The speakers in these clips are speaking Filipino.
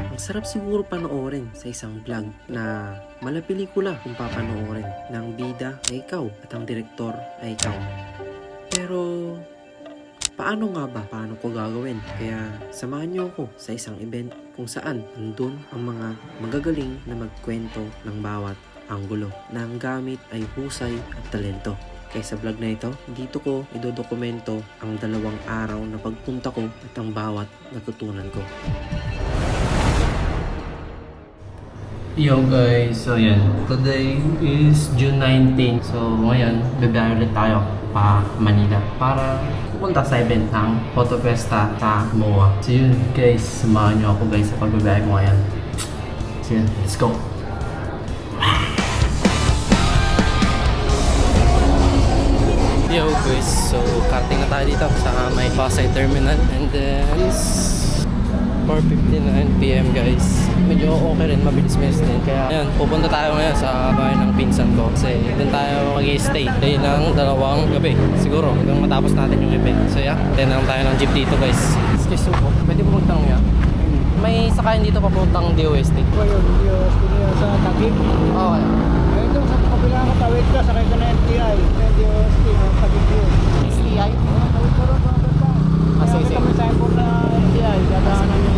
Ang sarap siguro panoorin sa isang vlog na mala pelikula kung papanoorin ng bida ay ikaw at ang direktor ay ikaw. Pero paano nga ba? Paano ko gagawin? Kaya samahan niyo ako sa isang event kung saan andun ang mga magagaling na magkwento ng bawat anggulo na ang gamit ay husay at talento. Kaya sa vlog na ito, dito ko idodokumento ang 2 araw na pagpunta ko at ang bawat natutunan ko. Yo guys, so yan. Today is June 19. So ngayon, bibiyahe ulit tayo pa Manila para pupunta sa event ng Photo Festa sa MOA. So yun guys, samahan nyo ako guys sa pagbibiyahe ko ngayon. So yun, let's go! Yo guys, so karting na tayo dito sa may Pasay Terminal and then it's 4:59 PM guys. Medyo okay rin, mabilis-bilis din. Kaya ayan, pupunta tayo ngayon sa bahay ng pinsan ko kasi doon tayo mag-i-stay day ng 2 gabi siguro hanggang matapos natin yung event. So yeah, tinanong tayo ng jeep dito guys. Excuse po, pwede po magtanong yan? May sakayan dito papuntang DOST. O yun, DOST niya sa Taguig. Okay. Ito sa kabila ka, tawid ka, sakay ka na NTI. Yung DOST, Taguig yun. STI? Tawid ka rin, tawid ka. Sige. Kami sa airport na NTI, dadaanan yung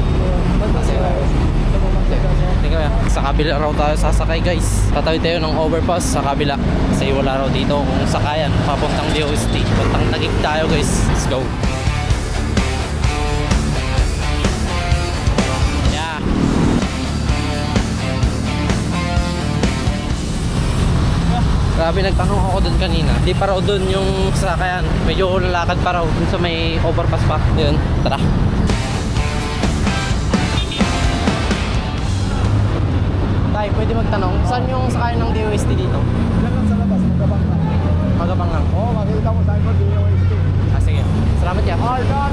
Sa kabila raw tayo sasakay guys. Tatawid tayo ng overpass sa kabila. Kasi wala raw dito kung sakayan papuntang DOST. Puntang Taguig tayo guys. Let's go. Yeah. Grabe, nagtanong ako doon kanina. Di pa raw doon yung sakayan. Medyo lalakad pa raw dun sa may overpass pa. Yun, tara. Tay, pwede magtanong, saan yung sakayan ng DOST dito? Ilan lang sa labas, magabang ka. Magabang lang. Oo, makikita mo sa airport, DOST. Ah, sige. Salamat ya. Ay, dal.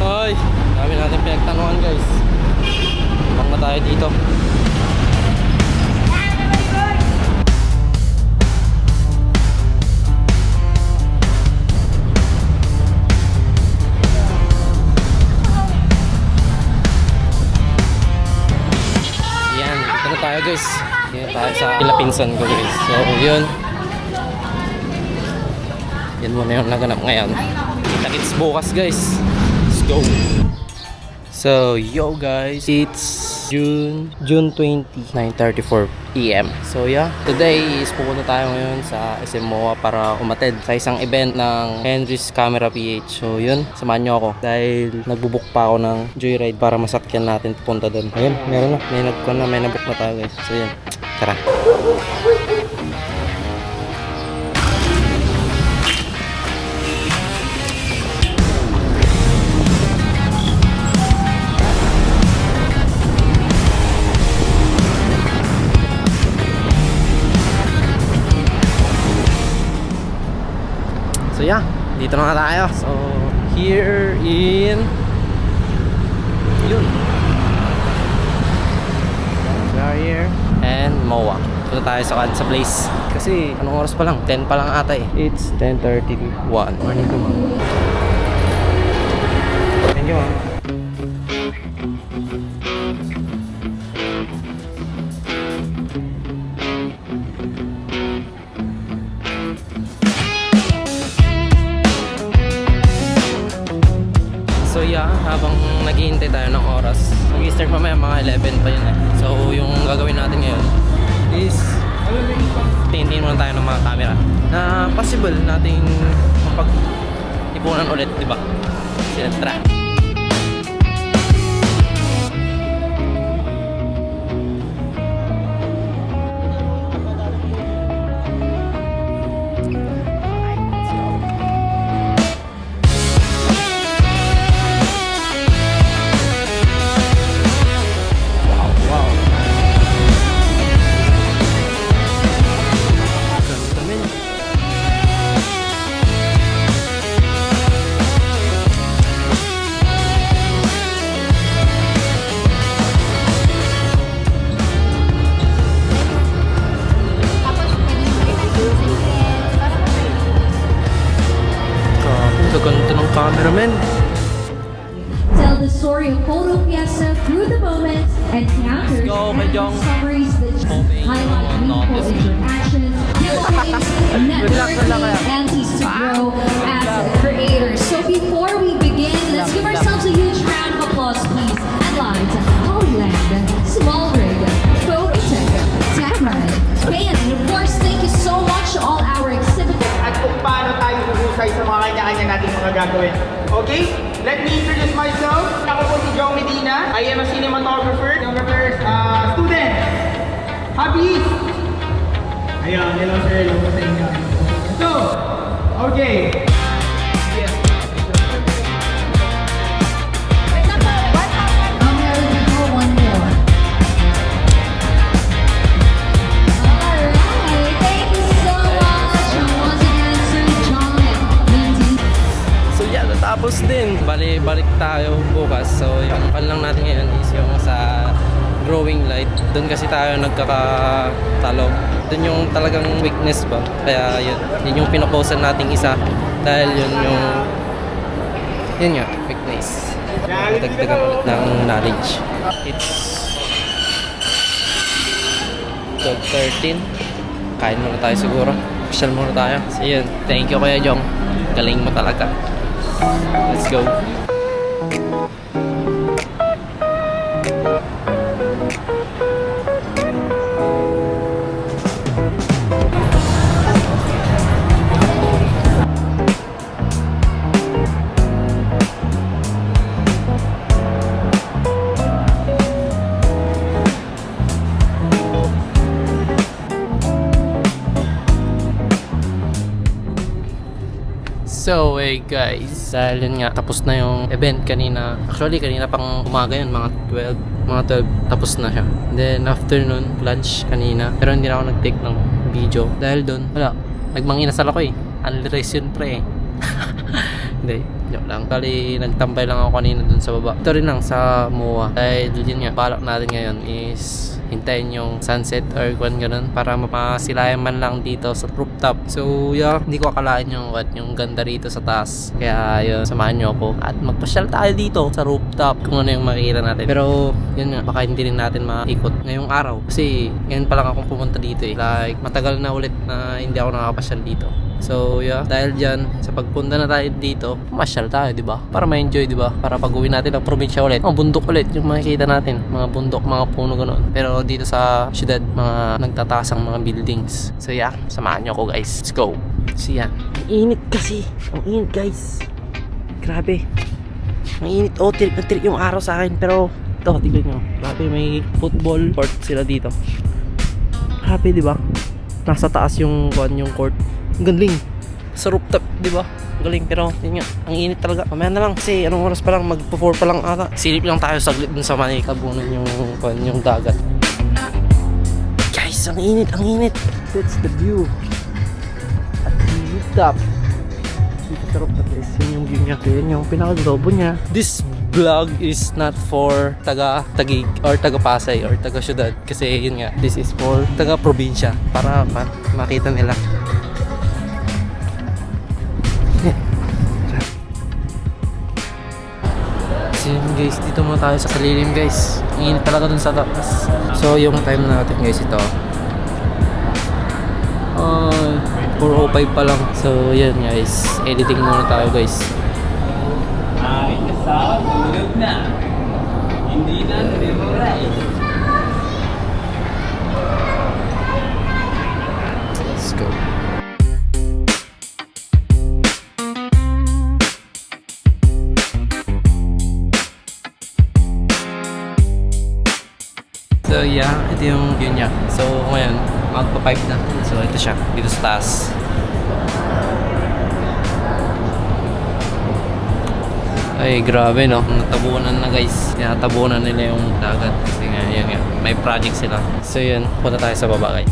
Hoy, dami natin pinagtanungan guys. Bang na tayo dito. Yan, dito na tayo guys. Dito tayo sa Pilapinsan ko guys. So, yun. Yan muna yung naganap ngayon. Kita-kits bukas guys. Let's go! So, yo guys, it's June 20, 9:34 PM. So yeah, today is pupunta tayo ngayon sa SM MOA para umattend sa isang event ng Henry's Camera PH. So yun, samahan nyo ako dahil nagbubook pa ako ng joyride para masakyan natin pupunta doon. Ayun, meron na, may nabook na tayo guys. So yun, tara. So yeah, dito na nga tayo. So here in yun, we are here and MOA. Dito tayo sa place. Kasi anong oras pa lang? 10 pa lang ata eh. It's 10:31. Morning to ma'am. Thank you ma'am. So yeah, habang naghihintay tayo ng oras, mag-start mamaya mga 11 pa yun eh. So yung gagawin natin ngayon is tingin muna tayo ng mga camera na possible nating mapag-ipunan ulit, diba? Sila try. friend. Tell the story of Photo Fiesta through the moments, encounters, go, and Kajong. discoveries that highlight meaningful interactions, giveaways, networking, and teams to grow as creators. So before we begin, let's give ourselves a huge round of applause, please. And live to Hollyland, Small Rig, Focutech, Tamron, Bayan, and of course, thank you so much to all our exhibitors. At kung paano tayo huhusay sa mga kanya-kanya nating mga gagawin. Okay? Let me introduce myself. Ako po si Joe Medina. I am a cinematographer. Student. Hobbies. Ayun, hello sir. Hello po sa inyo. So, okay. American, one more. Alright, thank you so much. And once again, Sir John Lindsay. So yeah, natapos din. Balik tayo bukas. So yung pan lang natin ngayon is yung sa growing light. Doon kasi tayo nagkakatalo. Doon yung talagang weakness ba. Kaya yun yung pinoposan nating isa. Dahil yun nga, weakness. Dagdagan ulit ng knowledge. It's 12:13. Kain muna tayo siguro. Pasyal muna tayo. So yun, thank you Kuya Jong. Galing mo talaga. Let's go. So, hey guys, dahil yun nga, tapos na yung event kanina. Actually, kanina pang umaga yun, mga 12 tapos na siya. And then, afternoon, lunch kanina. Pero hindi na ako nag-take ng video. Dahil doon, wala, nagmanginasal ako eh. Unless yun pre eh. Hindi, joke lang. Kali, nagtambay lang ako kanina dun sa baba. Ito rin lang sa MOA. Dahil yun nga, balak natin ngayon is hintayin yung sunset or kung ganun para mapasilayan man lang dito sa rooftop. So yeah, hindi ko akalain yung ganda rito sa taas. Kaya yun, samahan nyo ako at magpasyal tayo dito sa rooftop kung ano yung makikita natin. Pero yun nga, baka hindi rin natin maikot ngayong araw kasi ngayon pa lang akong pumunta dito eh. Like matagal na ulit na hindi ako nakakapasyal dito. So yeah, dahil dyan, sa pagpunta na tayo dito, masyal tayo, di ba? Para ma-enjoy, di ba? Para pag-uwi natin ang probinsya ulit, mga bundok ulit yung makikita natin, mga bundok, mga puno ganoon. Pero dito sa syudad, mga nagtataasang mga buildings. So yeah, samahan nyo ako guys. Let's go. So yeah, ang init kasi. Ang init guys. Grabe. Ang init. Oh, tirik yung araw sa akin. Pero ito, tignan nyo. Grabe, may football court sila dito. Grabe, di ba? Nasa taas yung court. Ang galing. Sa rooftop, di ba? Ang galing, pero yun nga, ang init talaga. Mamaya na lang kasi anong oras pa lang, magpo-4 pa lang ata. Silip lang tayo saglit dun sa Manikabunan yung dagat. Guys, ang init, ang init. That's the view. At the rooftop. Dito sa rooftop guys, yun yung view niya. Yun yung pinaka-globo niya. This vlog is not for taga-Taguig or taga-Pasay or taga-syudad. Kasi yun nga, this is for taga-probinsya. Para makita nila. So yun guys, dito muna tayo sa kalilim guys. Ang init talaga dun sa taas. So yung time natin guys ito 4:05 pa lang. So yun guys, editing muna tayo guys. Ay, kasama, tulog na. Hindi na memorize. Let's go. So yeah, ito yung view niya. So ngayon, magpa-5 na. So ito siya, dito sa taas. Ay, grabe no. Natabunan na guys. Natabunan nila yung dagat. Kasi nga, yun nga. May project sila. So yun, punta tayo sa baba guys.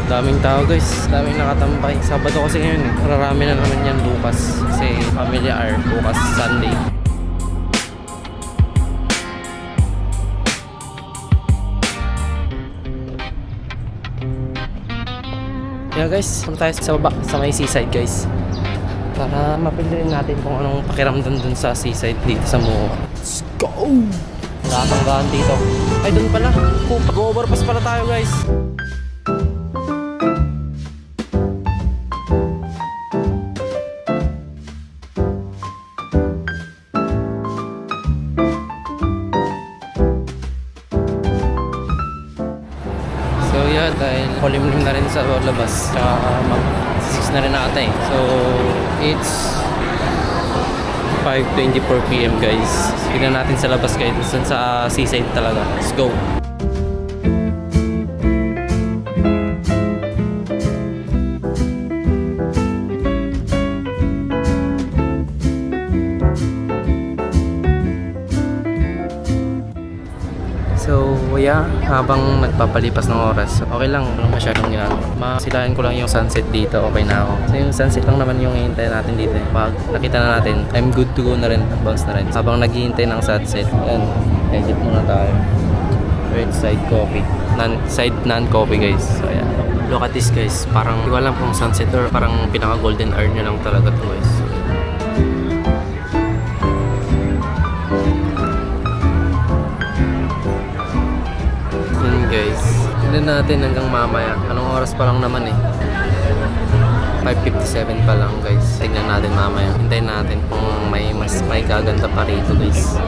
Daming tao guys, daming nakatambay. Sabado kasi ngayon eh. Mararami na naman yan bukas. Kasi family hour bukas Sunday. nga guys, punta tayo sa baba, sa may seaside guys. Para mapili natin kung anong pakiramdam dun sa seaside dito sa Moa. Let's go! Nakatanggahan dito. Ay, dun pala. Pag-overpass pala tayo guys. So yeah, dahil kulimlim na rin sa labas, mag-6 na rin ata eh. So it's 5:24 PM guys. Tignan natin sa labas guys, sa seaside talaga. Let's go! So, yeah, habang nagpapalipas ng oras, okay lang, walang masyadong ginagawa. Masilayan ko lang yung sunset dito, okay na ako. So, yung sunset lang naman yung hihintay natin dito. Pag nakita na natin, I'm good to go na rin, advance na rin. Habang naghihintay ng sunset, yan, exit muna tayo. Wait, side coffee. Side non-coffee guys. So, yeah. Look at this guys, parang hindi ko alam kung sunset or parang pinaka-golden hour nyo lang talaga to guys. Guys, tignan natin hanggang mamaya. Anong oras pa lang naman eh, 5:57 pa lang guys. Tignan natin mamaya, hintayin natin kung may gaganda pa rito guys.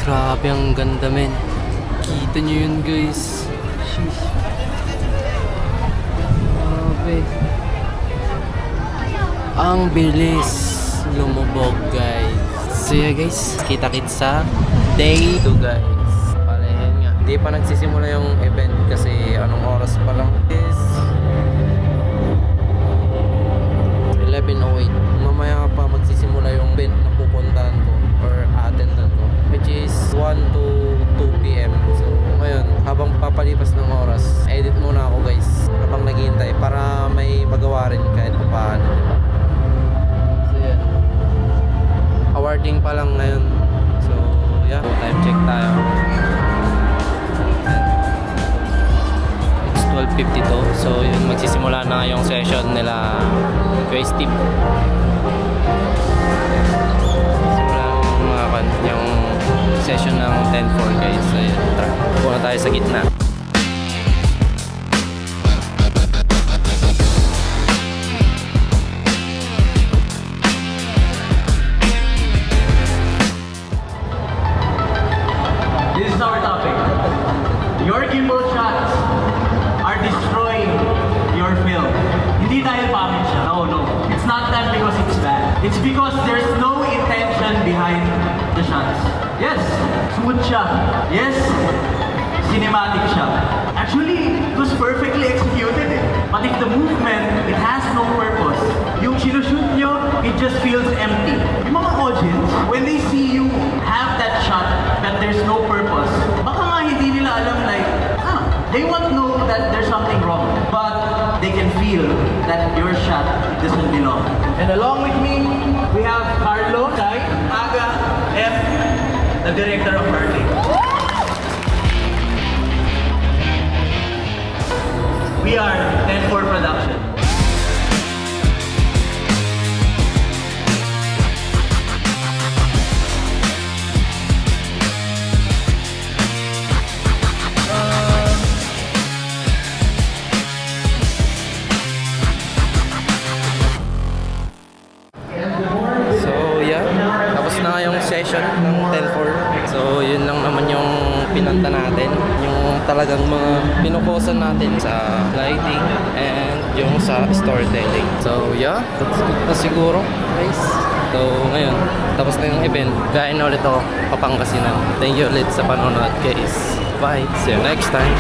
Grabe, ang ganda men. Kita nyo yun guys. Sheesh. Grabe. Ang bilis lumubog guys. So yeah guys, kita-kits sa day 2 guys. Palayan nga. Hindi pa nagsisimula yung event kasi anong oras pa lang is 11:08. Mamaya pa magsisimula yung event na pupuntahan ko or attendan ko, which is 1 to 2 PM. So ngayon, habang papalipas ng oras, edit muna ako guys habang naghihintay para may magawa rin kahit paano, diba? So yan, awarding pa lang ngayon. So yeah, time check tayo. It's 12:52. So yun, magsisimula na yung session nila Grace Team. Yung session ng 10-4 guys. So, tara, pupunta tayo sa gitna. This is our topic. Your gimbal shots are destroying your film. Hindi dahil pangit siya. No. It's not that because it's bad. It's because there's no intention behind the shots. Yes, smooth siya. Yes, cinematic siya. Actually, it was perfectly executed eh. But if the movement, it has no purpose. Yung sinushoot nyo, it just feels empty. Yung mga audience, when they see you have that shot that there's no purpose, baka nga hindi nila alam like, they won't know that there's something wrong. But they can feel that your shot doesn't belong. And along with me, we have Carlo, Kai, Aga, F, the director of Harley. We are 10-4 Production. session ng 10-4. So yun lang naman yung pinanta natin, yung talagang mga pinukusan natin sa lighting and yung sa storytelling. So yeah, that's good na siguro guys. So ngayon, tapos na yung event, kain na ulit ako Papangasinan. Thank you ulit sa panonood guys. Bye, see you next time.